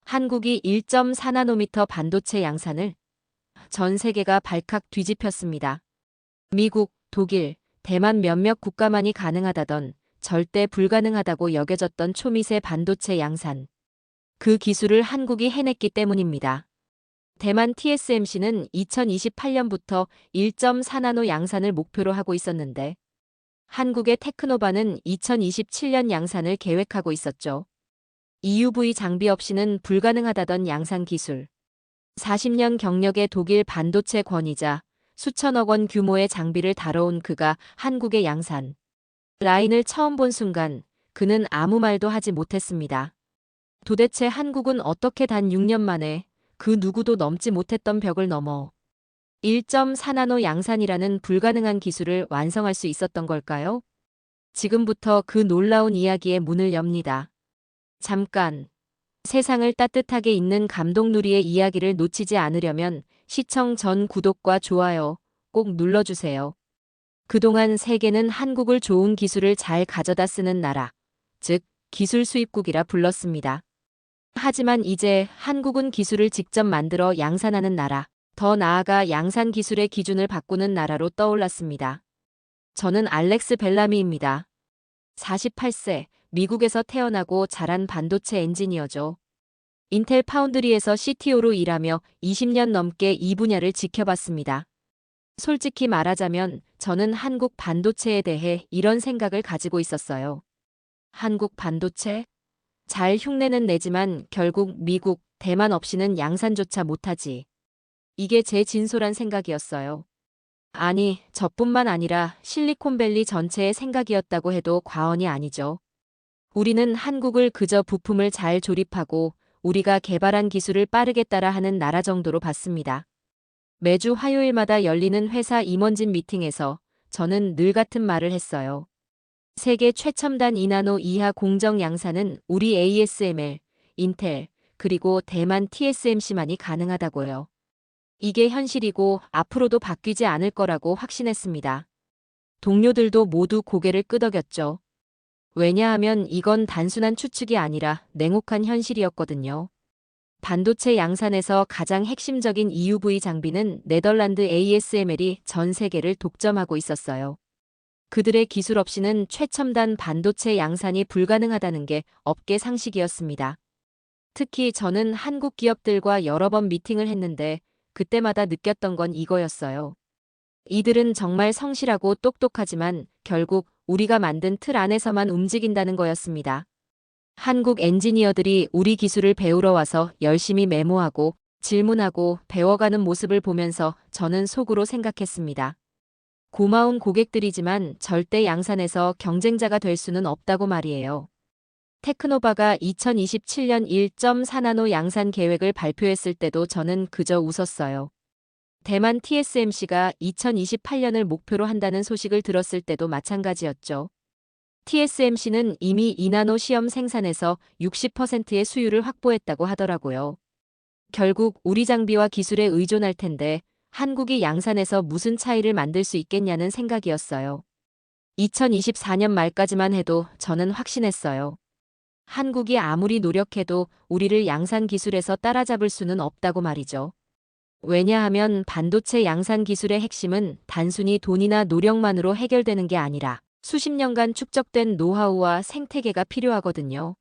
한국이 1.4나노미터 반도체 양산을 전 세계가 발칵 뒤집혔습니다. 미국, 독일, 대만 몇몇 국가만이 가능하다던 절대 불가능하다고 여겨졌던 초미세 반도체 양산. 그 기술을 한국이 해냈기 때문입니다. 대만 TSMC는 2028년부터 1.4나노 양산을 목표로 하고 있었는데 한국의 테크노바는 2027년 양산을 계획하고 있었죠. EUV 장비 없이는 불가능하다던 양산 기술. 40년 경력의 독일 반도체 권위자, 수천억 원 규모의 장비를 다뤄온 그가 한국의 양산 라인을 처음 본 순간 그는 아무 말도 하지 못했습니다. 도대체 한국은 어떻게 단 6년 만에 그 누구도 넘지 못했던 벽을 넘어 1.4나노 양산이라는 불가능한 기술을 완성할 수 있었던 걸까요? 지금부터 그 놀라운 이야기의 문을 엽니다. 잠깐. 세상을 따뜻하게 잇는 감동누리의 이야기를 놓치지 않으려면 시청 전 구독과 좋아요 꼭 눌러주세요. 그동안 세계는 한국을 좋은 기술을 잘 가져다 쓰는 나라, 즉 기술 수입국이라 불렀습니다. 하지만 이제 한국은 기술을 직접 만들어 양산하는 나라, 더 나아가 양산 기술의 기준을 바꾸는 나라로 떠올랐습니다. 저는 알렉스 벨라미입니다. 48세, 미국에서 태어나고 자란 반도체 엔지니어죠. 인텔 파운드리에서 CTO로 일하며 20년 넘게 이 분야를 지켜봤습니다. 솔직히 말하자면 저는 한국 반도체에 대해 이런 생각을 가지고 있었어요. 한국 반도체? 잘 흉내는 내지만 결국 미국, 대만 없이는 양산조차 못하지. 이게 제 진솔한 생각이었어요. 아니, 저뿐만 아니라 실리콘밸리 전체의 생각이었다고 해도 과언이 아니죠. 우리는 한국을 그저 부품을 잘 조립하고 우리가 개발한 기술을 빠르게 따라하는 나라 정도로 봤습니다. 매주 화요일마다 열리는 회사 임원진 미팅에서 저는 늘 같은 말을 했어요. 세계 최첨단 2나노 이하 공정 양산은 우리 ASML, 인텔, 그리고 대만 TSMC만이 가능하다고요. 이게 현실이고 앞으로도 바뀌지 않을 거라고 확신했습니다. 동료들도 모두 고개를 끄덕였죠. 왜냐하면 이건 단순한 추측이 아니라 냉혹한 현실이었거든요. 반도체 양산에서 가장 핵심적인 EUV 장비는 네덜란드 ASML이 전 세계를 독점하고 있었어요. 그들의 기술 없이는 최첨단 반도체 양산이 불가능하다는 게 업계 상식이었습니다. 특히 저는 한국 기업들과 여러 번 미팅을 했는데 그때마다 느꼈던 건 이거였어요. 이들은 정말 성실하고 똑똑하지만 결국 우리가 만든 틀 안에서만 움직인다는 거였습니다. 한국 엔지니어들이 우리 기술을 배우러 와서 열심히 메모하고 질문하고 배워가는 모습을 보면서 저는 속으로 생각했습니다. 고마운 고객들이지만 절대 양산에서 경쟁자가 될 수는 없다고 말이에요. 테크노바가 2027년 1.4나노 양산 계획을 발표했을 때도 저는 그저 웃었어요. 대만 TSMC가 2028년을 목표로 한다는 소식을 들었을 때도 마찬가지였죠. TSMC는 이미 2나노 시험 생산에서 60%의 수율을 확보했다고 하더라고요. 결국 우리 장비와 기술에 의존할 텐데 한국이 양산에서 무슨 차이를 만들 수 있겠냐는 생각이었어요. 2024년 말까지만 해도 저는 확신했어요. 한국이 아무리 노력해도 우리를 양산 기술에서 따라잡을 수는 없다고 말이죠. 왜냐하면 반도체 양산 기술의 핵심은 단순히 돈이나 노력만으로 해결되는 게 아니라 수십 년간 축적된 노하우와 생태계가 필요하거든요.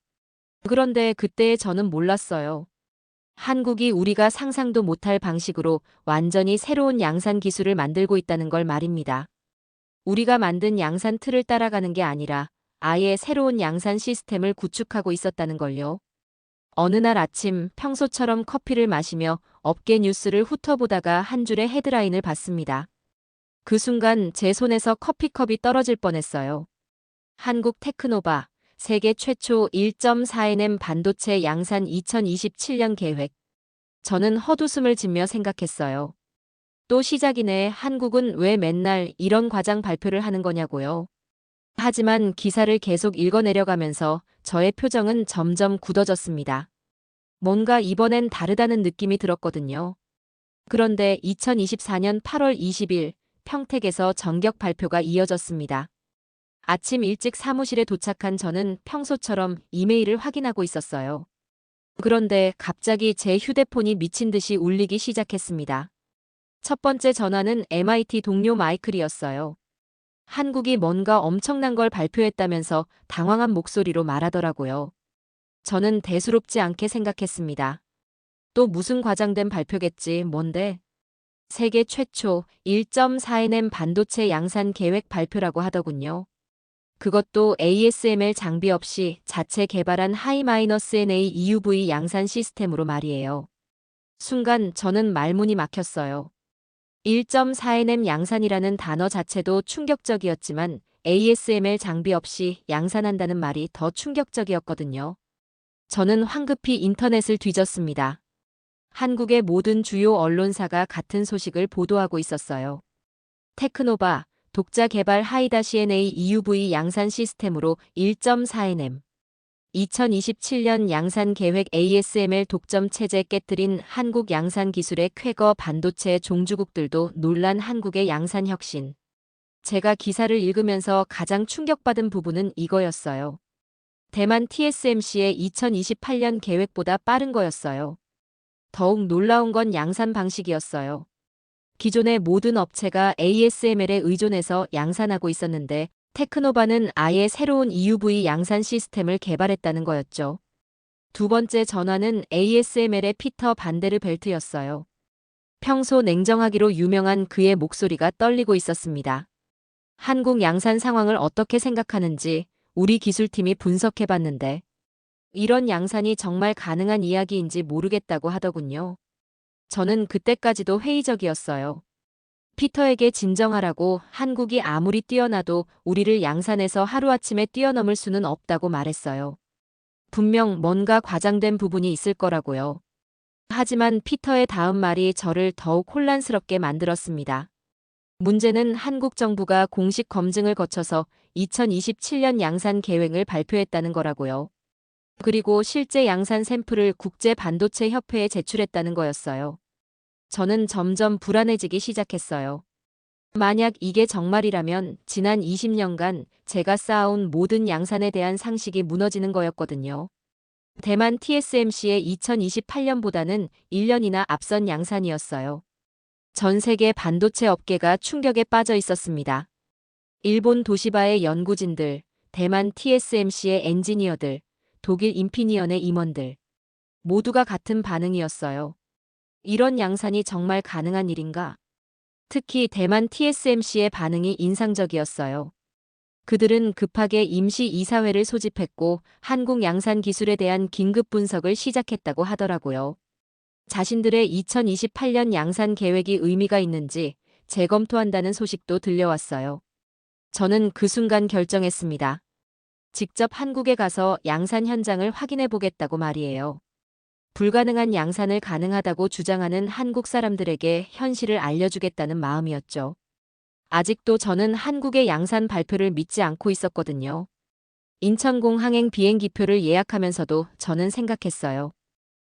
그런데 그때의 저는 몰랐어요. 한국이 우리가 상상도 못할 방식으로 완전히 새로운 양산 기술을 만들고 있다는 걸 말입니다. 우리가 만든 양산 틀을 따라가는 게 아니라 아예 새로운 양산 시스템을 구축하고 있었다는 걸요. 어느 날 아침 평소처럼 커피를 마시며 업계 뉴스를 훑어보다가 한 줄의 헤드라인을 봤습니다. 그 순간 제 손에서 커피컵이 떨어질 뻔했어요. 한국 테크노바, 세계 최초 1.4nm 반도체 양산 2027년 계획. 저는 헛웃음을 짓며 생각했어요. 또 시작이네. 한국은 왜 맨날 이런 과장 발표를 하는 거냐고요. 하지만 기사를 계속 읽어내려가면서 저의 표정은 점점 굳어졌습니다. 뭔가 이번엔 다르다는 느낌이 들었거든요. 그런데 2024년 8월 20일 평택에서 전격 발표가 이어졌습니다. 아침 일찍 사무실에 도착한 저는 평소처럼 이메일을 확인하고 있었어요. 그런데 갑자기 제 휴대폰이 미친 듯이 울리기 시작했습니다. 첫 번째 전화는 MIT 동료 마이클이었어요. 한국이 뭔가 엄청난 걸 발표했다면서 당황한 목소리로 말하더라고요. 저는 대수롭지 않게 생각했습니다. 또 무슨 과장된 발표겠지, 뭔데? 세계 최초 1.4nm 반도체 양산 계획 발표라고 하더군요. 그것도 ASML 장비 없이 자체 개발한 하이-NA EUV 양산 시스템으로 말이에요. 순간 저는 말문이 막혔어요. 1.4nm 양산이라는 단어 자체도 충격적이었지만 ASML 장비 없이 양산한다는 말이 더 충격적이었거든요. 저는 황급히 인터넷을 뒤졌습니다. 한국의 모든 주요 언론사가 같은 소식을 보도하고 있었어요. 테크노바, 독자 개발 하이-NA EUV 양산 시스템으로 1.4nm. 2027년 양산 계획 ASML 독점 체제 깨뜨린 한국 양산 기술의 쾌거 반도체 종주국들도 놀란 한국의 양산 혁신. 제가 기사를 읽으면서 가장 충격받은 부분은 이거였어요. 대만 TSMC의 2028년 계획보다 빠른 거였어요. 더욱 놀라운 건 양산 방식이었어요. 기존의 모든 업체가 ASML에 의존해서 양산하고 있었는데 테크노바는 아예 새로운 EUV 양산 시스템을 개발했다는 거였죠. 두 번째 전화는 ASML의 피터 반데르벨트였어요. 평소 냉정하기로 유명한 그의 목소리가 떨리고 있었습니다. 한국 양산 상황을 어떻게 생각하는지 우리 기술팀이 분석해봤는데 이런 양산이 정말 가능한 이야기인지 모르겠다고 하더군요. 저는 그때까지도 회의적이었어요. 피터에게 진정하라고, 한국이 아무리 뛰어나도 우리를 양산해서 하루아침에 뛰어넘을 수는 없다고 말했어요. 분명 뭔가 과장된 부분이 있을 거라고요. 하지만 피터의 다음 말이 저를 더욱 혼란스럽게 만들었습니다. 문제는 한국 정부가 공식 검증을 거쳐서 2027년 양산 계획을 발표했다는 거라고요. 그리고 실제 양산 샘플을 국제 반도체 협회에 제출했다는 거였어요. 저는 점점 불안해지기 시작했어요. 만약 이게 정말이라면 지난 20년간 제가 쌓아온 모든 양산에 대한 상식이 무너지는 거였거든요. 대만 TSMC의 2028년보다는 1년이나 앞선 양산이었어요. 전 세계 반도체 업계가 충격에 빠져 있었습니다. 일본 도시바의 연구진들, 대만 TSMC의 엔지니어들, 독일 인피니언의 임원들. 모두가 같은 반응이었어요. 이런 양산이 정말 가능한 일인가? 특히 대만 TSMC의 반응이 인상적이었어요. 그들은 급하게 임시 이사회를 소집했고 한국 양산 기술에 대한 긴급 분석을 시작했다고 하더라고요. 자신들의 2028년 양산 계획이 의미가 있는지 재검토한다는 소식도 들려왔어요. 저는 그 순간 결정했습니다. 직접 한국에 가서 양산 현장을 확인해 보겠다고 말이에요. 불가능한 양산을 가능하다고 주장하는 한국 사람들에게 현실을 알려주겠다는 마음이었죠. 아직도 저는 한국의 양산 발표를 믿지 않고 있었거든요. 인천공항행 비행기표를 예약하면서도 저는 생각했어요.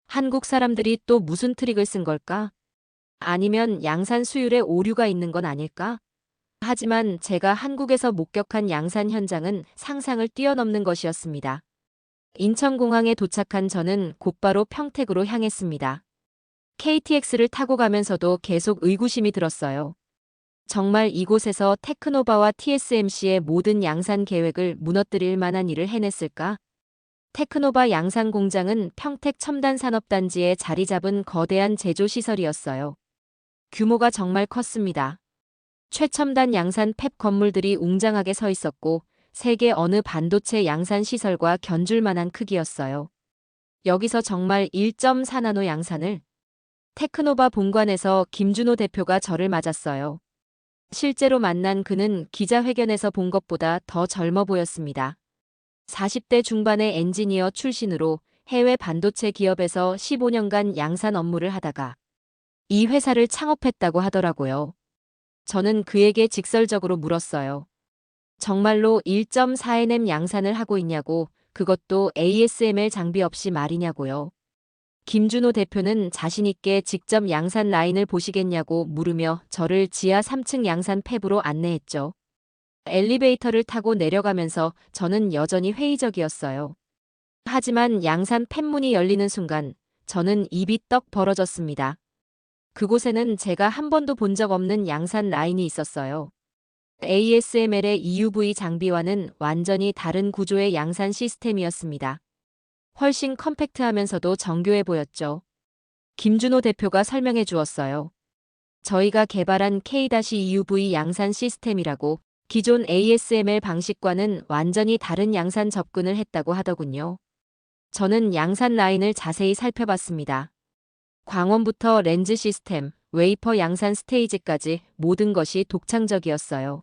한국 사람들이 또 무슨 트릭을 쓴 걸까? 아니면 양산 수율에 오류가 있는 건 아닐까? 하지만 제가 한국에서 목격한 양산 현장은 상상을 뛰어넘는 것이었습니다. 인천공항에 도착한 저는 곧바로 평택으로 향했습니다. KTX를 타고 가면서도 계속 의구심이 들었어요. 정말 이곳에서 테크노바와 TSMC의 모든 양산 계획을 무너뜨릴 만한 일을 해냈을까? 테크노바 양산 공장은 평택 첨단산업단지에 자리 잡은 거대한 제조시설이었어요. 규모가 정말 컸습니다. 최첨단 양산 팹 건물들이 웅장하게 서 있었고 세계 어느 반도체 양산 시설과 견줄 만한 크기였어요. 여기서 정말 1.4나노 양산을? 테크노바 본관에서 김준호 대표가 저를 맞았어요. 실제로 만난 그는 기자회견에서 본 것보다 더 젊어 보였습니다. 40대 중반의 엔지니어 출신으로 해외 반도체 기업에서 15년간 양산 업무를 하다가 이 회사를 창업했다고 하더라고요. 저는 그에게 직설적으로 물었어요. 정말로 1.4nm 양산을 하고 있냐고, 그것도 ASML 장비 없이 말이냐고요. 김준호 대표는 자신있게 직접 양산 라인을 보시겠냐고 물으며 저를 지하 3층 양산 팹으로 안내했죠. 엘리베이터를 타고 내려가면서 저는 여전히 회의적이었어요. 하지만 양산 팬문이 열리는 순간 저는 입이 떡 벌어졌습니다. 그곳에는 제가 한 번도 본 적 없는 양산 라인이 있었어요. ASML의 EUV 장비와는 완전히 다른 구조의 양산 시스템이었습니다. 훨씬 컴팩트하면서도 정교해 보였죠. 김준호 대표가 설명해 주었어요. 저희가 개발한 K-EUV 양산 시스템이라고 기존 ASML 방식과는 완전히 다른 양산 접근을 했다고 하더군요. 저는 양산 라인을 자세히 살펴봤습니다. 광원부터 렌즈 시스템, 웨이퍼 양산 스테이지까지 모든 것이 독창적이었어요.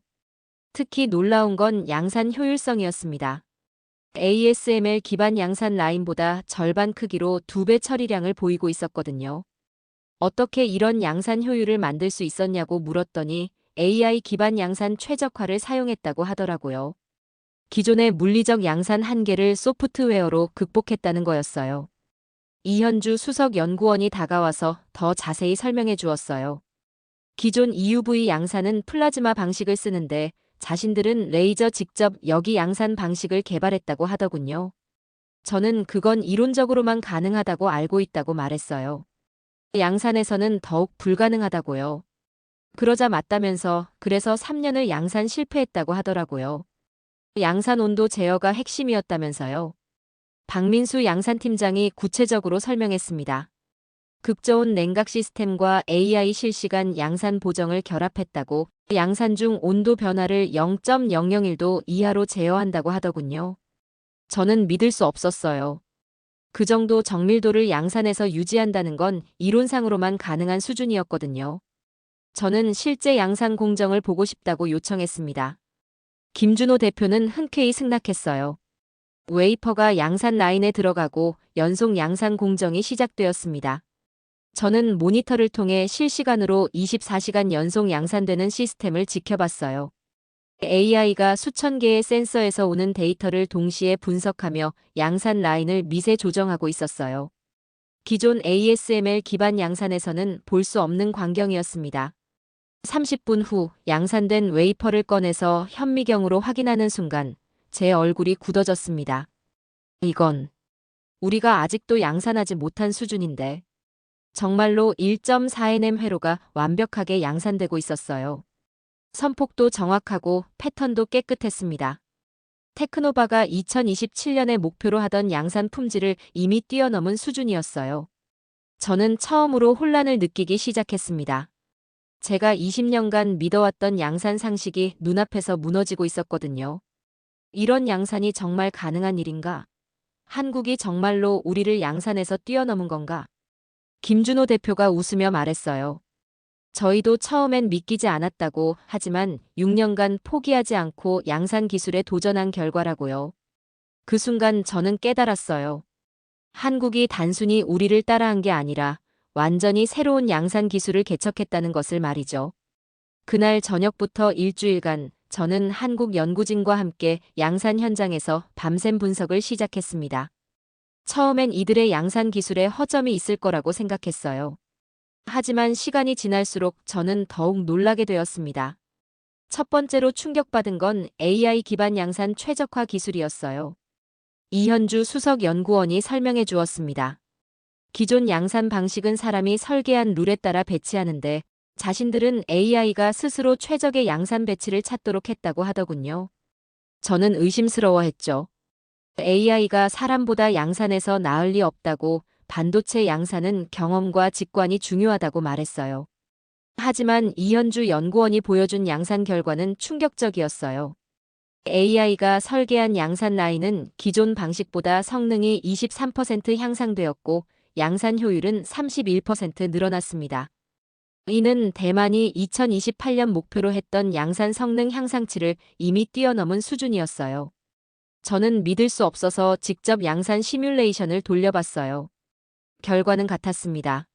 특히 놀라운 건 양산 효율성이었습니다. ASML 기반 양산 라인보다 절반 크기로 2배 처리량을 보이고 있었거든요. 어떻게 이런 양산 효율을 만들 수 있었냐고 물었더니 AI 기반 양산 최적화를 사용했다고 하더라고요. 기존의 물리적 양산 한계를 소프트웨어로 극복했다는 거였어요. 이현주 수석 연구원이 다가와서 더 자세히 설명해 주었어요. 기존 EUV 양산은 플라즈마 방식을 쓰는데 자신들은 레이저 직접 여기 양산 방식을 개발했다고 하더군요. 저는 그건 이론적으로만 가능하다고 알고 있다고 말했어요. 양산에서는 더욱 불가능하다고요. 그러자 맞다면서 그래서 3년을 양산 실패했다고 하더라고요. 양산 온도 제어가 핵심이었다면서요. 박민수 양산팀장이 구체적으로 설명했습니다. 극저온 냉각 시스템과 AI 실시간 양산 보정을 결합했다고 양산 중 온도 변화를 0.001도 이하로 제어한다고 하더군요. 저는 믿을 수 없었어요. 그 정도 정밀도를 양산에서 유지한다는 건 이론상으로만 가능한 수준이었거든요. 저는 실제 양산 공정을 보고 싶다고 요청했습니다. 김준호 대표는 흔쾌히 승낙했어요. 웨이퍼가 양산 라인에 들어가고 연속 양산 공정이 시작되었습니다. 저는 모니터를 통해 실시간으로 24시간 연속 양산되는 시스템을 지켜봤어요. AI가 수천 개의 센서에서 오는 데이터를 동시에 분석하며 양산 라인을 미세 조정하고 있었어요. 기존 ASML 기반 양산에서는 볼 수 없는 광경이었습니다. 30분 후 양산된 웨이퍼를 꺼내서 현미경으로 확인하는 순간 제 얼굴이 굳어졌습니다. 이건 우리가 아직도 양산하지 못한 수준인데. 정말로 1.4nm 회로가 완벽하게 양산되고 있었어요. 선폭도 정확하고 패턴도 깨끗했습니다. 테크노바가 2027년에 목표로 하던 양산 품질을 이미 뛰어넘은 수준이었어요. 저는 처음으로 혼란을 느끼기 시작했습니다. 제가 20년간 믿어왔던 양산 상식이 눈앞에서 무너지고 있었거든요. 이런 양산이 정말 가능한 일인가? 한국이 정말로 우리를 양산에서 뛰어넘은 건가? 김준호 대표가 웃으며 말했어요. 저희도 처음엔 믿기지 않았다고 하지만 6년간 포기하지 않고 양산 기술에 도전한 결과라고요. 그 순간 저는 깨달았어요. 한국이 단순히 우리를 따라한 게 아니라 완전히 새로운 양산 기술을 개척했다는 것을 말이죠. 그날 저녁부터 일주일간 저는 한국 연구진과 함께 양산 현장에서 밤샘 분석을 시작했습니다. 처음엔 이들의 양산 기술에 허점이 있을 거라고 생각했어요. 하지만 시간이 지날수록 저는 더욱 놀라게 되었습니다. 첫 번째로 충격받은 건 AI 기반 양산 최적화 기술이었어요. 이현주 수석 연구원이 설명해 주었습니다. 기존 양산 방식은 사람이 설계한 룰에 따라 배치하는데 자신들은 AI가 스스로 최적의 양산 배치를 찾도록 했다고 하더군요. 저는 의심스러워했죠. AI가 사람보다 양산에서 나을 리 없다고, 반도체 양산은 경험과 직관이 중요하다고 말했어요. 하지만 이현주 연구원이 보여준 양산 결과는 충격적이었어요. AI가 설계한 양산 라인은 기존 방식보다 성능이 23% 향상되었고 양산 효율은 31% 늘어났습니다. 이는 대만이 2028년 목표로 했던 양산 성능 향상치를 이미 뛰어넘은 수준이었어요. 저는 믿을 수 없어서 직접 양산 시뮬레이션을 돌려봤어요. 결과는 같았습니다.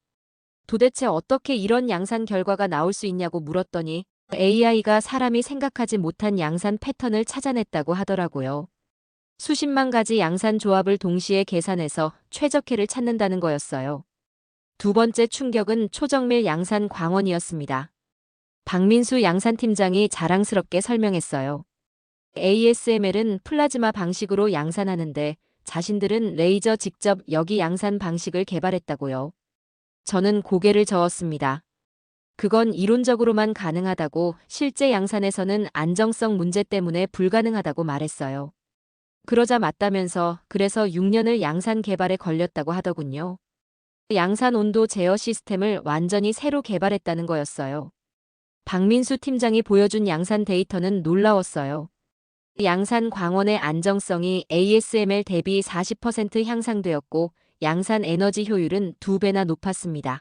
도대체 어떻게 이런 양산 결과가 나올 수 있냐고 물었더니 AI가 사람이 생각하지 못한 양산 패턴을 찾아냈다고 하더라고요. 수십만 가지 양산 조합을 동시에 계산해서 최적회를 찾는다는 거였어요. 두 번째 충격은 초정밀 양산 광원이었습니다. 박민수 양산팀장이 자랑스럽게 설명했어요. ASML은 플라즈마 방식으로 양산하는데 자신들은 레이저 직접 여기 양산 방식을 개발했다고요. 저는 고개를 저었습니다. 그건 이론적으로만 가능하다고, 실제 양산에서는 안정성 문제 때문에 불가능하다고 말했어요. 그러자 맞다면서 그래서 6년을 양산 개발에 걸렸다고 하더군요. 양산 온도 제어 시스템을 완전히 새로 개발했다는 거였어요. 박민수 팀장이 보여준 양산 데이터는 놀라웠어요. 양산 광원의 안정성이 ASML 대비 40% 향상되었고 양산 에너지 효율은 2배나 높았습니다.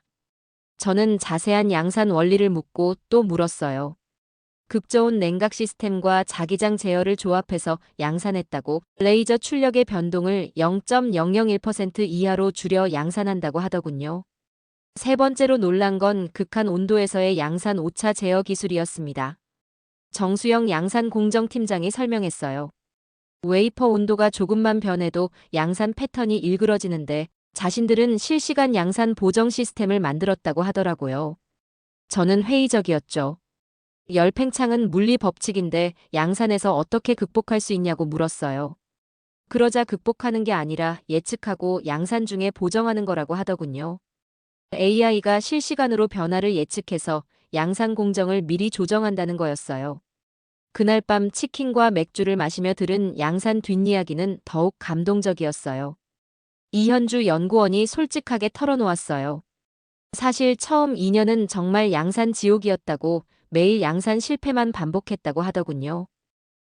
저는 자세한 양산 원리를 묻고 또 물었어요. 극저온 냉각 시스템과 자기장 제어를 조합해서 양산했다고, 레이저 출력의 변동을 0.001% 이하로 줄여 양산한다고 하더군요. 세 번째로 놀란 건 극한 온도에서의 양산 오차 제어 기술이었습니다. 정수영 양산 공정팀장이 설명했어요. 웨이퍼 온도가 조금만 변해도 양산 패턴이 일그러지는데 자신들은 실시간 양산 보정 시스템을 만들었다고 하더라고요. 저는 회의적이었죠. 열팽창은 물리 법칙인데 양산에서 어떻게 극복할 수 있냐고 물었어요. 그러자 극복하는 게 아니라 예측하고 양산 중에 보정하는 거라고 하더군요. AI가 실시간으로 변화를 예측해서 양산 공정을 미리 조정한다는 거였어요. 그날 밤 치킨과 맥주를 마시며 들은 양산 뒷이야기는 더욱 감동적이었어요. 이현주 연구원이 솔직하게 털어놓았어요. 사실 처음 2년은 정말 양산 지옥이었다고, 매일 양산 실패만 반복했다고 하더군요.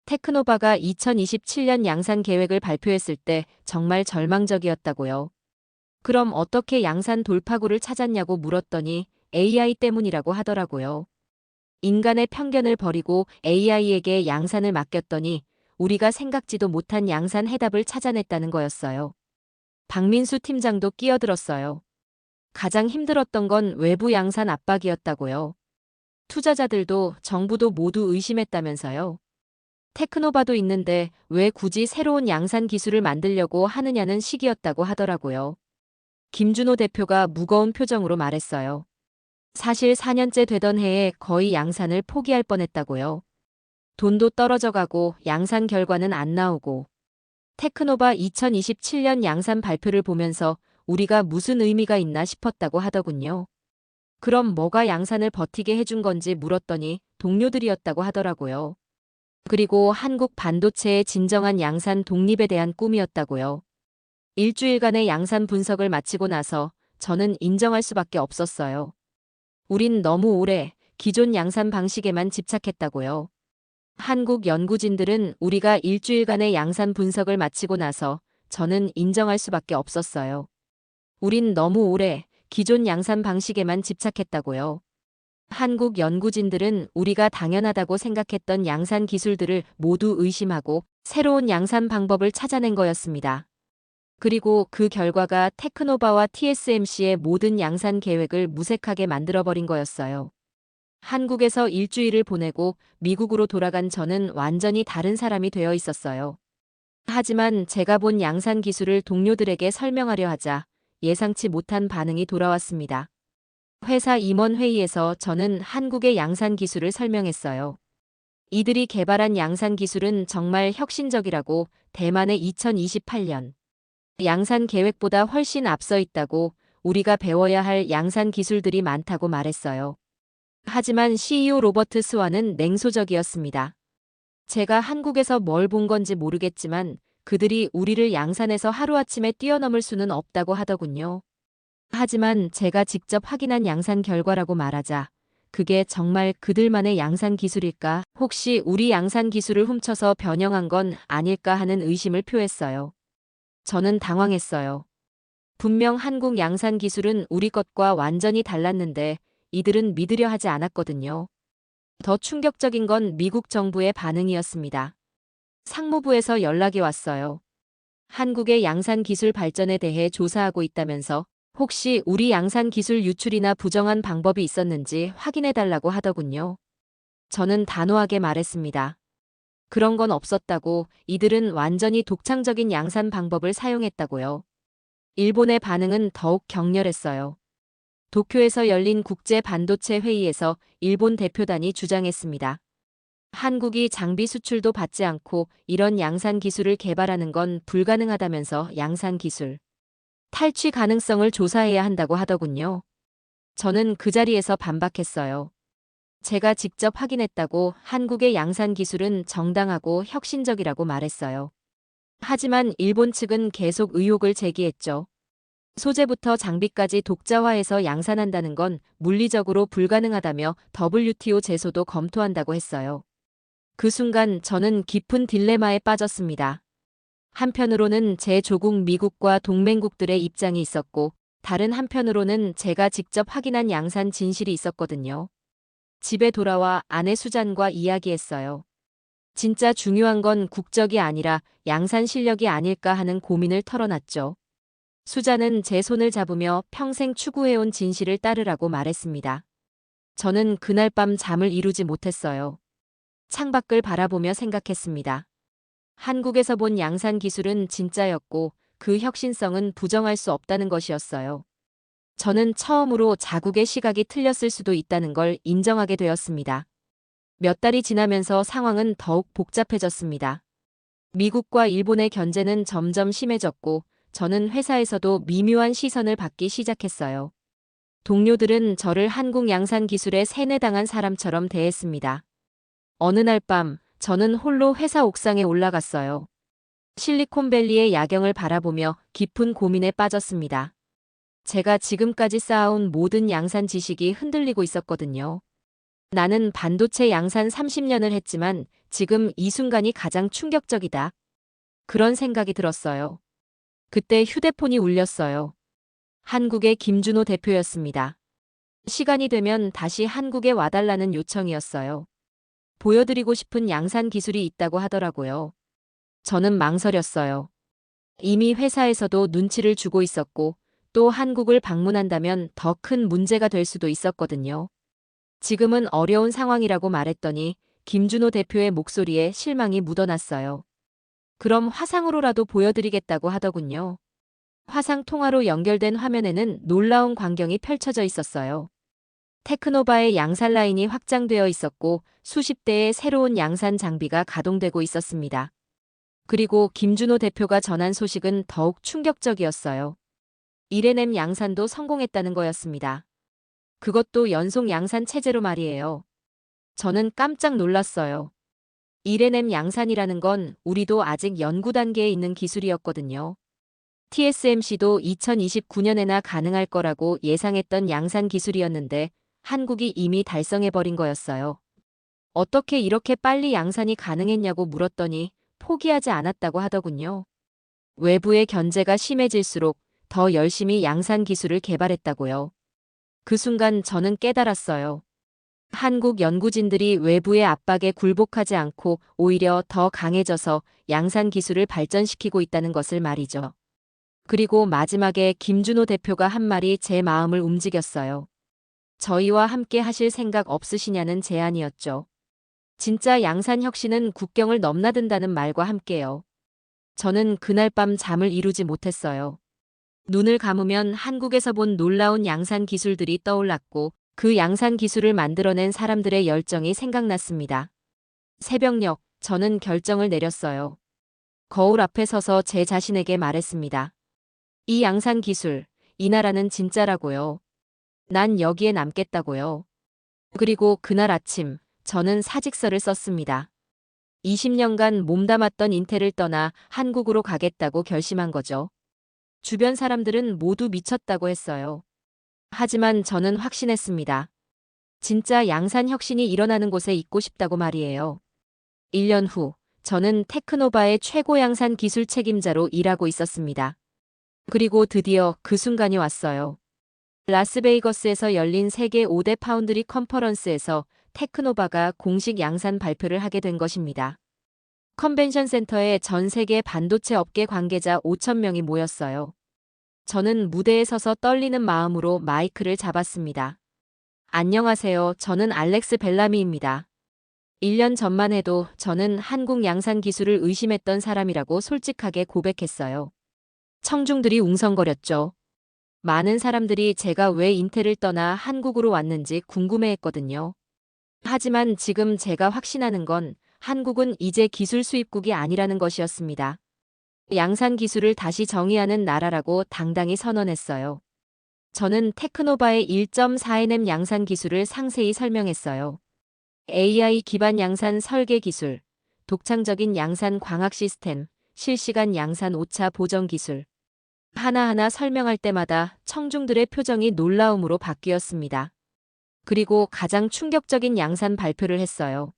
테크노바가 2027년 양산 계획을 발표했을 때 정말 절망적이었다고요. 그럼 어떻게 양산 돌파구를 찾았냐고 물었더니 AI 때문이라고 하더라고요. 인간의 편견을 버리고 AI에게 양산을 맡겼더니 우리가 생각지도 못한 양산 해답을 찾아냈다는 거였어요. 박민수 팀장도 끼어들었어요. 가장 힘들었던 건 외부 양산 압박이었다고요. 투자자들도 정부도 모두 의심했다면서요. 테크노바도 있는데 왜 굳이 새로운 양산 기술을 만들려고 하느냐는 시기였다고 하더라고요. 김준호 대표가 무거운 표정으로 말했어요. 사실 4년째 되던 해에 거의 양산을 포기할 뻔했다고요. 돈도 떨어져가고 양산 결과는 안 나오고. 테크노바 2027년 양산 발표를 보면서 우리가 무슨 의미가 있나 싶었다고 하더군요. 그럼 뭐가 양산을 버티게 해준 건지 물었더니 동료들이었다고 하더라고요. 그리고 한국 반도체의 진정한 양산 독립에 대한 꿈이었다고요. 일주일간의 양산 분석을 마치고 나서 저는 인정할 수밖에 없었어요. 우린 너무 오래 기존 양산 방식에만 집착했다고요. 한국 연구진들은 우리가 일주일간의 양산 분석을 마치고 나서 저는 인정할 수밖에 없었어요. 우린 너무 오래 기존 양산 방식에만 집착했다고요. 한국 연구진들은 우리가 당연하다고 생각했던 양산 기술들을 모두 의심하고 새로운 양산 방법을 찾아낸 거였습니다. 그리고 그 결과가 테크노바와 TSMC의 모든 양산 계획을 무색하게 만들어버린 거였어요. 한국에서 일주일을 보내고 미국으로 돌아간 저는 완전히 다른 사람이 되어 있었어요. 하지만 제가 본 양산 기술을 동료들에게 설명하려 하자 예상치 못한 반응이 돌아왔습니다. 회사 임원 회의에서 저는 한국의 양산 기술을 설명했어요. 이들이 개발한 양산 기술은 정말 혁신적이라고, 대만의 2028년 양산 계획보다 훨씬 앞서 있다고, 우리가 배워야 할 양산 기술들이 많다고 말했어요. 하지만 CEO 로버트 스완은 냉소적이었습니다. 제가 한국에서 뭘 본 건지 모르겠지만 그들이 우리를 양산에서 하루아침에 뛰어넘을 수는 없다고 하더군요. 하지만 제가 직접 확인한 양산 결과라고 말하자 그게 정말 그들만의 양산 기술일까? 혹시 우리 양산 기술을 훔쳐서 변형한 건 아닐까 하는 의심을 표했어요. 저는 당황했어요. 분명 한국 양산 기술은 우리 것과 완전히 달랐는데 이들은 믿으려 하지 않았거든요. 더 충격적인 건 미국 정부의 반응이었습니다. 상무부에서 연락이 왔어요. 한국의 양산 기술 발전에 대해 조사하고 있다면서 혹시 우리 양산 기술 유출이나 부정한 방법이 있었는지 확인해달라고 하더군요. 저는 단호하게 말했습니다. 그런 건 없었다고, 이들은 완전히 독창적인 양산 방법을 사용했다고요. 일본의 반응은 더욱 격렬했어요. 도쿄에서 열린 국제 반도체 회의에서 일본 대표단이 주장했습니다. 한국이 장비 수출도 받지 않고 이런 양산 기술을 개발하는 건 불가능하다면서 양산 기술 탈취 가능성을 조사해야 한다고 하더군요. 저는 그 자리에서 반박했어요. 제가 직접 확인했다고 한국의 양산 기술은 정당하고 혁신적이라고 말했어요. 하지만 일본 측은 계속 의혹을 제기했죠. 소재부터 장비까지 독자화해서 양산한다는 건 물리적으로 불가능하다며 WTO 제소도 검토한다고 했어요. 그 순간 저는 깊은 딜레마에 빠졌습니다. 한편으로는 제 조국 미국과 동맹국들의 입장이 있었고, 다른 한편으로는 제가 직접 확인한 양산 진실이 있었거든요. 집에 돌아와 아내 수잔과 이야기했어요. 진짜 중요한 건 국적이 아니라 양산 실력이 아닐까 하는 고민을 털어놨죠. 수잔은 제 손을 잡으며 평생 추구해온 진실을 따르라고 말했습니다. 저는 그날 밤 잠을 이루지 못했어요. 창밖을 바라보며 생각했습니다. 한국에서 본 양산 기술은 진짜였고 그 혁신성은 부정할 수 없다는 것이었어요. 저는 처음으로 자국의 시각이 틀렸을 수도 있다는 걸 인정하게 되었습니다. 몇 달이 지나면서 상황은 더욱 복잡해졌습니다. 미국과 일본의 견제는 점점 심해졌고 저는 회사에서도 미묘한 시선을 받기 시작했어요. 동료들은 저를 한국 양산 기술에 세뇌당한 사람처럼 대했습니다. 어느 날 밤 저는 홀로 회사 옥상에 올라갔어요. 실리콘밸리의 야경을 바라보며 깊은 고민에 빠졌습니다. 제가 지금까지 쌓아온 모든 양산 지식이 흔들리고 있었거든요. 나는 반도체 양산 30년을 했지만 지금 이 순간이 가장 충격적이다. 그런 생각이 들었어요. 그때 휴대폰이 울렸어요. 한국의 김준호 대표였습니다. 시간이 되면 다시 한국에 와달라는 요청이었어요. 보여드리고 싶은 양산 기술이 있다고 하더라고요. 저는 망설였어요. 이미 회사에서도 눈치를 주고 있었고 또 한국을 방문한다면 더 큰 문제가 될 수도 있었거든요. 지금은 어려운 상황이라고 말했더니 김준호 대표의 목소리에 실망이 묻어났어요. 그럼 화상으로라도 보여드리겠다고 하더군요. 화상 통화로 연결된 화면에는 놀라운 광경이 펼쳐져 있었어요. 테크노바의 양산 라인이 확장되어 있었고 수십 대의 새로운 양산 장비가 가동되고 있었습니다. 그리고 김준호 대표가 전한 소식은 더욱 충격적이었어요. 이레넴 양산도 성공했다는 거였습니다. 그것도 연속 양산 체제로 말이에요. 저는 깜짝 놀랐어요. 이레넴 양산이라는 건 우리도 아직 연구 단계에 있는 기술이었거든요. TSMC도 2029년에나 가능할 거라고 예상했던 양산 기술이었는데 한국이 이미 달성해버린 거였어요. 어떻게 이렇게 빨리 양산이 가능했냐고 물었더니 포기하지 않았다고 하더군요. 외부의 견제가 심해질수록 더 열심히 양산 기술을 개발했다고요. 그 순간 저는 깨달았어요. 한국 연구진들이 외부의 압박에 굴복하지 않고 오히려 더 강해져서 양산 기술을 발전시키고 있다는 것을 말이죠. 그리고 마지막에 김준호 대표가 한 말이 제 마음을 움직였어요. 저희와 함께 하실 생각 없으시냐는 제안이었죠. 진짜 양산 혁신은 국경을 넘나든다는 말과 함께요. 저는 그날 밤 잠을 이루지 못했어요. 눈을 감으면 한국에서 본 놀라운 양산 기술들이 떠올랐고 그 양산 기술을 만들어낸 사람들의 열정이 생각났습니다. 새벽녘, 저는 결정을 내렸어요. 거울 앞에 서서 제 자신에게 말했습니다. 이 양산 기술, 이 나라는 진짜라고요. 난 여기에 남겠다고요. 그리고 그날 아침, 저는 사직서를 썼습니다. 20년간 몸담았던 인텔을 떠나 한국으로 가겠다고 결심한 거죠. 주변 사람들은 모두 미쳤다고 했어요. 하지만 저는 확신했습니다. 진짜 양산 혁신이 일어나는 곳에 있고 싶다고 말이에요. 1년 후, 저는 테크노바의 최고 양산 기술 책임자로 일하고 있었습니다. 그리고 드디어 그 순간이 왔어요. 라스베이거스에서 열린 세계 5대 파운드리 컨퍼런스에서 테크노바가 공식 양산 발표를 하게 된 것입니다. 컨벤션 센터에 전 세계 반도체 업계 관계자 5,000명이 모였어요. 저는 무대에 서서 떨리는 마음으로 마이크를 잡았습니다. 안녕하세요. 저는 알렉스 벨라미입니다. 1년 전만 해도 저는 한국 양산 기술을 의심했던 사람이라고 솔직하게 고백했어요. 청중들이 웅성거렸죠. 많은 사람들이 제가 왜 인텔을 떠나 한국으로 왔는지 궁금해했거든요. 하지만 지금 제가 확신하는 건 한국은 이제 기술 수입국이 아니라는 것이었습니다. 양산 기술을 다시 정의하는 나라라고 당당히 선언했어요. 저는 테크노바의 1.4nm 양산 기술을 상세히 설명했어요. AI 기반 양산 설계 기술, 독창적인 양산 광학 시스템, 실시간 양산 오차 보정 기술. 하나하나 설명할 때마다 청중들의 표정이 놀라움으로 바뀌었습니다. 그리고 가장 충격적인 양산 발표를 했어요.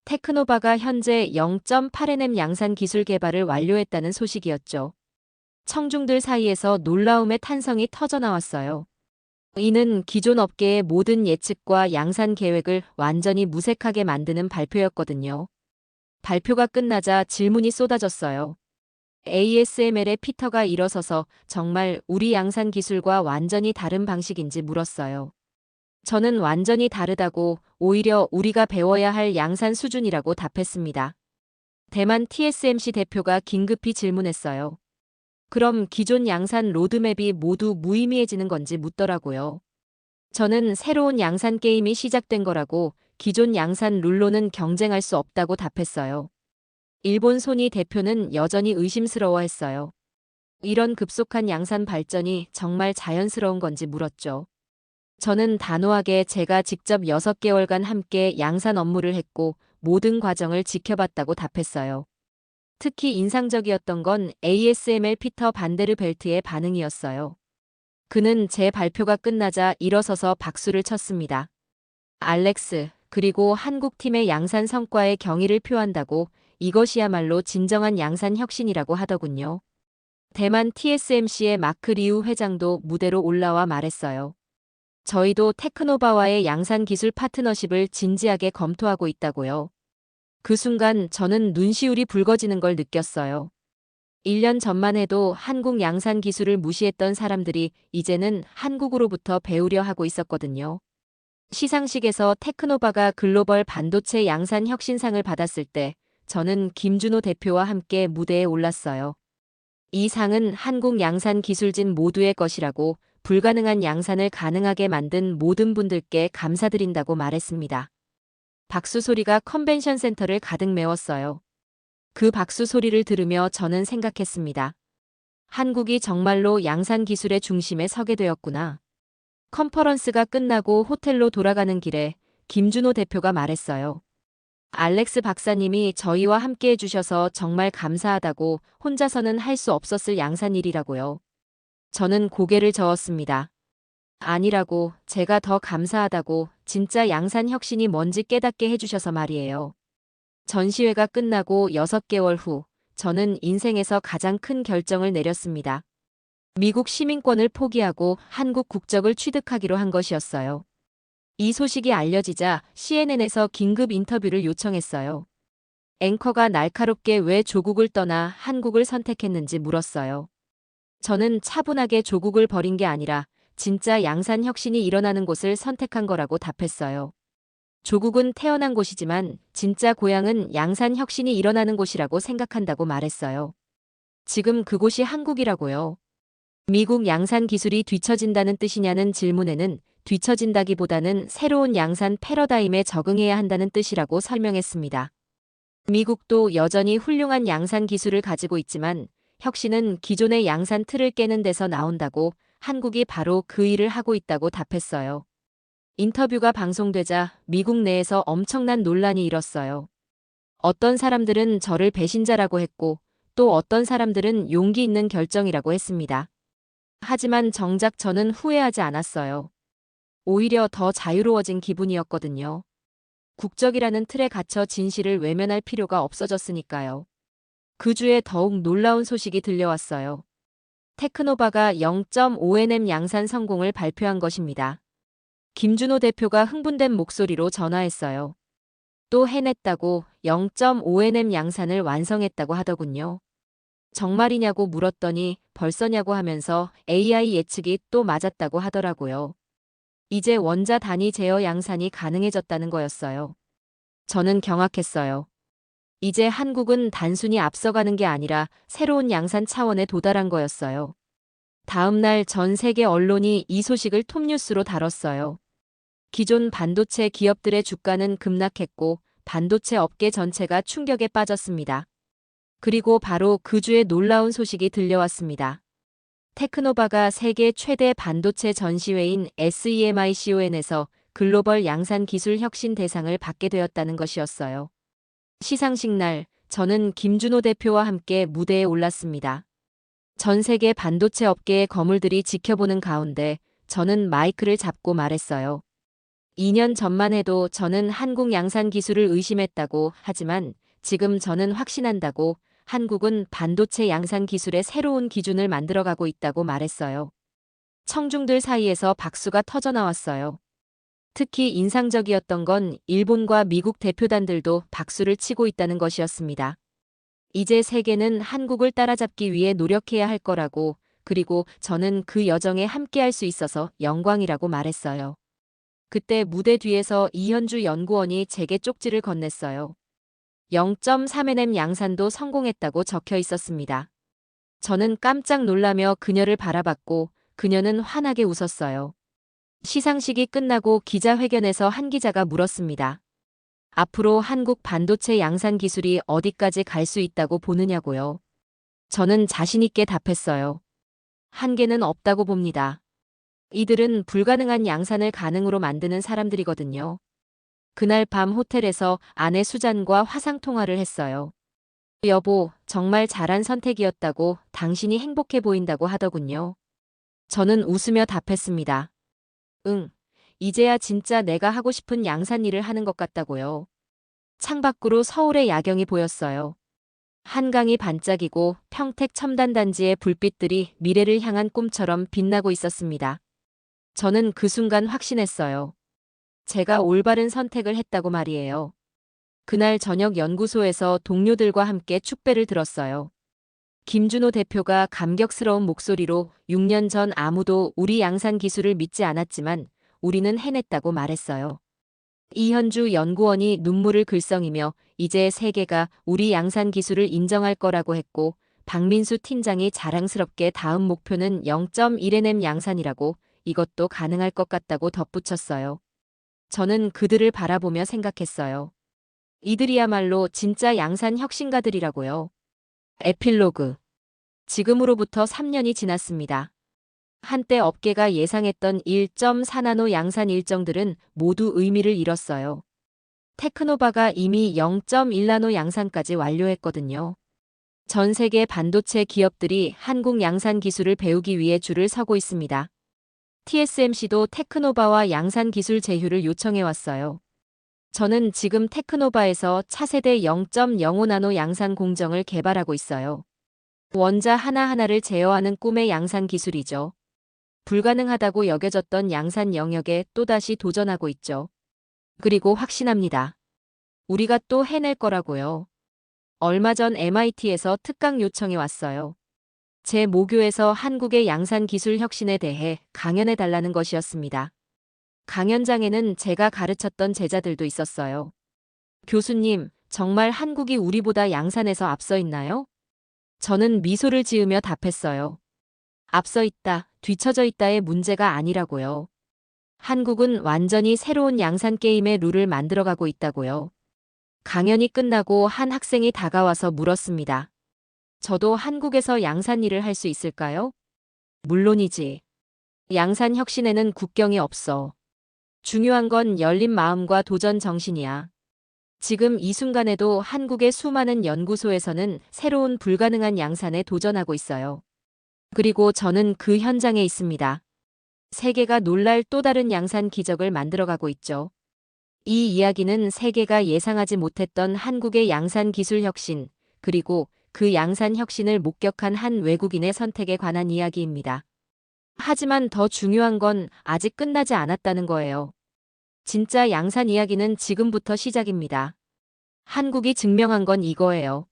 테크노바가 현재 0.8nm 양산 기술 개발을 완료했다는 소식이었죠. 청중들 사이에서 놀라움의 탄성이 터져나왔어요. 이는 기존 업계의 모든 예측과 양산 계획을 완전히 무색하게 만드는 발표였거든요. 발표가 끝나자 질문이 쏟아졌어요. ASML의 피터가 일어서서 정말 우리 양산 기술과 완전히 다른 방식인지 물었어요. 저는 완전히 다르다고, 오히려 우리가 배워야 할 양산 수준이라고 답했습니다. 대만 TSMC 대표가 긴급히 질문했어요. 그럼 기존 양산 로드맵이 모두 무의미해지는 건지 묻더라고요. 저는 새로운 양산 게임이 시작된 거라고, 기존 양산 룰로는 경쟁할 수 없다고 답했어요. 일본 소니 대표는 여전히 의심스러워했어요. 이런 급속한 양산 발전이 정말 자연스러운 건지 물었죠. 저는 단호하게 제가 직접 6개월간 함께 양산 업무를 했고 모든 과정을 지켜봤다고 답했어요. 특히 인상적이었던 건 ASML 피터 반데르벨트의 반응이었어요. 그는 제 발표가 끝나자 일어서서 박수를 쳤습니다. 알렉스, 그리고 한국팀의 양산 성과에 경의를 표한다고, 이것이야말로 진정한 양산 혁신이라고 하더군요. 대만 TSMC의 마크 리우 회장도 무대로 올라와 말했어요. 저희도 테크노바와의 양산 기술 파트너십을 진지하게 검토하고 있다고요. 그 순간 저는 눈시울이 붉어지는 걸 느꼈어요. 1년 전만 해도 한국 양산 기술을 무시했던 사람들이 이제는 한국으로부터 배우려 하고 있었거든요. 시상식에서 테크노바가 글로벌 반도체 양산 혁신상을 받았을 때 저는 김준호 대표와 함께 무대에 올랐어요. 이 상은 한국 양산 기술진 모두의 것이라고, 불가능한 양산을 가능하게 만든 모든 분들께 감사드린다고 말했습니다. 박수 소리가 컨벤션 센터를 가득 메웠어요. 그 박수 소리를 들으며 저는 생각했습니다. 한국이 정말로 양산 기술의 중심에 서게 되었구나. 컨퍼런스가 끝나고 호텔로 돌아가는 길에 김준호 대표가 말했어요. 알렉스 박사님이 저희와 함께 해주셔서 정말 감사하다고, 혼자서는 할 수 없었을 양산 일이라고요. 저는 고개를 저었습니다. 아니라고, 제가 더 감사하다고, 진짜 양산 혁신이 뭔지 깨닫게 해주셔서 말이에요. 전시회가 끝나고 6개월 후, 저는 인생에서 가장 큰 결정을 내렸습니다. 미국 시민권을 포기하고 한국 국적을 취득하기로 한 것이었어요. 이 소식이 알려지자 CNN에서 긴급 인터뷰를 요청했어요. 앵커가 날카롭게 왜 조국을 떠나 한국을 선택했는지 물었어요. 저는 차분하게 조국을 버린 게 아니라 진짜 양산 혁신이 일어나는 곳을 선택한 거라고 답했어요. 조국은 태어난 곳이지만 진짜 고향은 양산 혁신이 일어나는 곳이라고 생각한다고 말했어요. 지금 그곳이 한국이라고요. 미국 양산 기술이 뒤처진다는 뜻이냐는 질문에는 뒤처진다기보다는 새로운 양산 패러다임에 적응해야 한다는 뜻이라고 설명했습니다. 미국도 여전히 훌륭한 양산 기술을 가지고 있지만 혁신은 기존의 양산 틀을 깨는 데서 나온다고, 한국이 바로 그 일을 하고 있다고 답했어요. 인터뷰가 방송되자 미국 내에서 엄청난 논란이 일었어요. 어떤 사람들은 저를 배신자라고 했고, 또 어떤 사람들은 용기 있는 결정이라고 했습니다. 하지만 정작 저는 후회하지 않았어요. 오히려 더 자유로워진 기분이었거든요. 국적이라는 틀에 갇혀 진실을 외면할 필요가 없어졌으니까요. 그 주에 더욱 놀라운 소식이 들려왔어요. 테크노바가 0.5nm 양산 성공을 발표한 것입니다. 김준호 대표가 흥분된 목소리로 전화했어요. 또 해냈다고, 0.5nm 양산을 완성했다고 하더군요. 정말이냐고 물었더니 벌써냐고 하면서 AI 예측이 또 맞았다고 하더라고요. 이제 원자 단위 제어 양산이 가능해졌다는 거였어요. 저는 경악했어요. 이제 한국은 단순히 앞서가는 게 아니라 새로운 양산 차원에 도달한 거였어요. 다음 날 전 세계 언론이 이 소식을 톱뉴스로 다뤘어요. 기존 반도체 기업들의 주가는 급락했고 반도체 업계 전체가 충격에 빠졌습니다. 그리고 바로 그 주에 놀라운 소식이 들려왔습니다. 테크노바가 세계 최대 반도체 전시회인 SEMICON에서 글로벌 양산 기술 혁신 대상을 받게 되었다는 것이었어요. 시상식 날, 저는 김준호 대표와 함께 무대에 올랐습니다. 전 세계 반도체 업계의 거물들이 지켜보는 가운데 저는 마이크를 잡고 말했어요. 2년 전만 해도 저는 한국 양산 기술을 의심했다고 하지만 지금 저는 확신한다고 한국은 반도체 양산 기술의 새로운 기준을 만들어가고 있다고 말했어요. 청중들 사이에서 박수가 터져나왔어요. 특히 인상적이었던 건 일본과 미국 대표단들도 박수를 치고 있다는 것이었습니다. 이제 세계는 한국을 따라잡기 위해 노력해야 할 거라고, 그리고 저는 그 여정에 함께할 수 있어서 영광이라고 말했어요. 그때 무대 뒤에서 이현주 연구원이 제게 쪽지를 건넸어요. 0.3nm 양산도 성공했다고 적혀 있었습니다. 저는 깜짝 놀라며 그녀를 바라봤고 그녀는 환하게 웃었어요. 시상식이 끝나고 기자회견에서 한 기자가 물었습니다. 앞으로 한국 반도체 양산 기술이 어디까지 갈 수 있다고 보느냐고요. 저는 자신 있게 답했어요. 한계는 없다고 봅니다. 이들은 불가능한 양산을 가능으로 만드는 사람들이거든요. 그날 밤 호텔에서 아내 수잔과 화상통화를 했어요. 여보, 정말 잘한 선택이었다고 당신이 행복해 보인다고 하더군요. 저는 웃으며 답했습니다. 응, 이제야 진짜 내가 하고 싶은 양산 일을 하는 것 같다고요. 창밖으로 서울의 야경이 보였어요. 한강이 반짝이고 평택 첨단단지의 불빛들이 미래를 향한 꿈처럼 빛나고 있었습니다. 저는 그 순간 확신했어요. 제가 올바른 선택을 했다고 말이에요. 그날 저녁 연구소에서 동료들과 함께 축배를 들었어요. 김준호 대표가 감격스러운 목소리로 6년 전 아무도 우리 양산 기술을 믿지 않았지만 우리는 해냈다고 말했어요. 이현주 연구원이 눈물을 글썽이며 이제 세계가 우리 양산 기술을 인정할 거라고 했고 박민수 팀장이 자랑스럽게 다음 목표는 0.1nm 양산이라고 이것도 가능할 것 같다고 덧붙였어요. 저는 그들을 바라보며 생각했어요. 이들이야말로 진짜 양산 혁신가들이라고요. 에필로그. 지금으로부터 3년이 지났습니다. 한때 업계가 예상했던 1.4나노 양산 일정들은 모두 의미를 잃었어요. 테크노바가 이미 0.1나노 양산까지 완료했거든요. 전 세계 반도체 기업들이 한국 양산 기술을 배우기 위해 줄을 서고 있습니다. TSMC도 테크노바와 양산 기술 제휴를 요청해왔어요. 저는 지금 테크노바에서 차세대 0.05나노 양산 공정을 개발하고 있어요. 원자 하나하나를 제어하는 꿈의 양산 기술이죠. 불가능하다고 여겨졌던 양산 영역에 또다시 도전하고 있죠. 그리고 확신합니다. 우리가 또 해낼 거라고요. 얼마 전 MIT에서 특강 요청이 왔어요. 제 모교에서 한국의 양산 기술 혁신에 대해 강연해 달라는 것이었습니다. 강연장에는 제가 가르쳤던 제자들도 있었어요. 교수님, 정말 한국이 우리보다 양산에서 앞서 있나요? 저는 미소를 지으며 답했어요. 앞서 있다, 뒤처져 있다의 문제가 아니라고요. 한국은 완전히 새로운 양산 게임의 룰을 만들어가고 있다고요. 강연이 끝나고 한 학생이 다가와서 물었습니다. 저도 한국에서 양산 일을 할 수 있을까요? 물론이지. 양산 혁신에는 국경이 없어. 중요한 건 열린 마음과 도전 정신이야. 지금 이 순간에도 한국의 수많은 연구소에서는 새로운 불가능한 양산에 도전하고 있어요. 그리고 저는 그 현장에 있습니다. 세계가 놀랄 또 다른 양산 기적을 만들어가고 있죠. 이 이야기는 세계가 예상하지 못했던 한국의 양산 기술 혁신, 그리고 그 양산 혁신을 목격한 한 외국인의 선택에 관한 이야기입니다. 하지만 더 중요한 건 아직 끝나지 않았다는 거예요. 진짜 양산 이야기는 지금부터 시작입니다. 한국이 증명한 건 이거예요.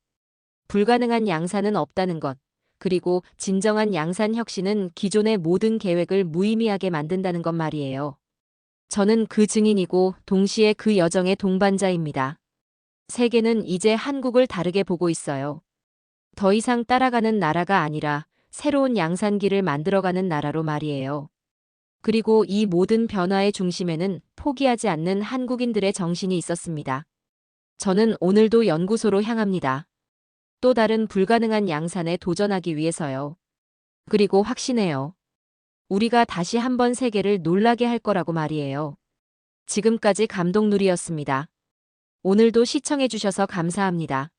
불가능한 양산은 없다는 것. 그리고 진정한 양산 혁신은 기존의 모든 계획을 무의미하게 만든다는 것 말이에요. 저는 그 증인이고 동시에 그 여정의 동반자입니다. 세계는 이제 한국을 다르게 보고 있어요. 더 이상 따라가는 나라가 아니라 새로운 양산기를 만들어가는 나라로 말이에요. 그리고 이 모든 변화의 중심에는 포기하지 않는 한국인들의 정신이 있었습니다. 저는 오늘도 연구소로 향합니다. 또 다른 불가능한 양산에 도전하기 위해서요. 그리고 확신해요. 우리가 다시 한번 세계를 놀라게 할 거라고 말이에요. 지금까지 감독누리였습니다. 오늘도 시청해주셔서 감사합니다.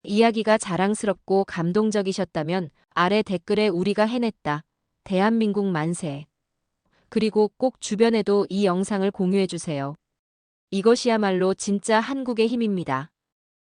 이야기가 자랑스럽고 감동적이셨다면 아래 댓글에 우리가 해냈다. 대한민국 만세. 그리고 꼭 주변에도 이 영상을 공유해주세요. 이것이야말로 진짜 한국의 힘입니다.